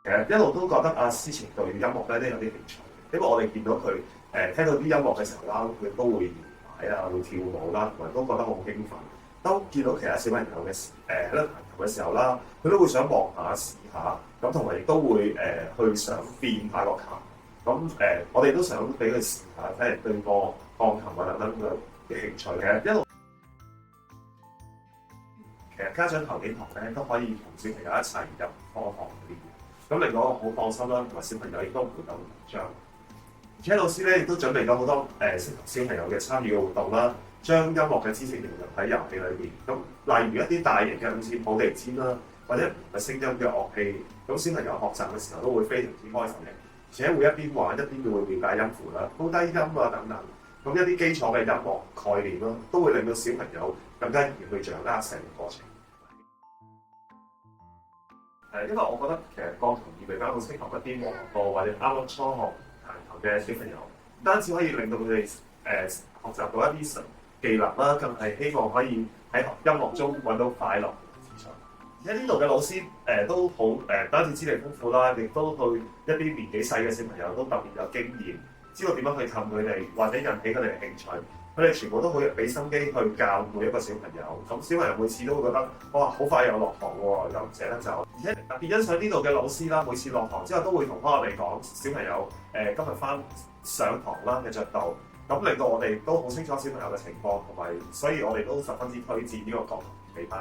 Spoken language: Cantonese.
其實一路都覺得阿思晴對音樂咧都有啲興趣，因為我哋見到佢聽到啲音樂嘅時候啦，佢都會搖擺啊，會跳舞啦，同埋都覺得好興奮。當見到其他小朋友嘅喺度彈琴嘅時候啦，佢都會想望下試下，咁同埋亦都會去想變下個琴。咁我哋都想俾佢試下，睇嚟對個鋼琴啊等等嘅興趣嘅一路。其實家長頭幾堂咧都可以同小朋友一齊入課堂嗰啲嘅，咁令到我好放心啦，同埋小朋友亦都唔會咁緊張。而且老師咧亦都準備咗好多適合小朋友嘅參與嘅活動啦，將音樂嘅知識融入喺遊戲裏邊。咁例如一啲大型嘅好似抱地氈啦，或者唔係聲音嘅樂器，咁小朋友學習嘅時候都會非常之開心嘅，而且會一邊玩一邊會了解音符啦、高低音啊等等。咁一啲基礎嘅音樂概念啦，都會令到小朋友更加易去掌握成個過程。因為我覺得其實鋼琴而比較好適合一啲黃課或者啱啱初學彈琴嘅小朋友，唔單止可以令到佢哋學習到一啲技能啦，更係希望可以喺音樂中揾到快樂同自信。而且呢度嘅老師都好唔單止資歷豐富啦，亦都對一啲年紀細嘅小朋友都特別有經驗，知道點樣去氹佢哋或者引起佢哋嘅興趣。佢哋全部都好俾心機去教每一個小朋友，咁小朋友每次都會覺得哇好快又落堂喎，又唔捨得走。而且特別欣賞呢度嘅老師啦，每次落堂之後都會同翻我哋講小朋友今日翻上堂啦嘅進度，咁令到我哋都好清楚小朋友嘅情況，同埋所以我哋都十分之推薦呢個鋼琴預備班。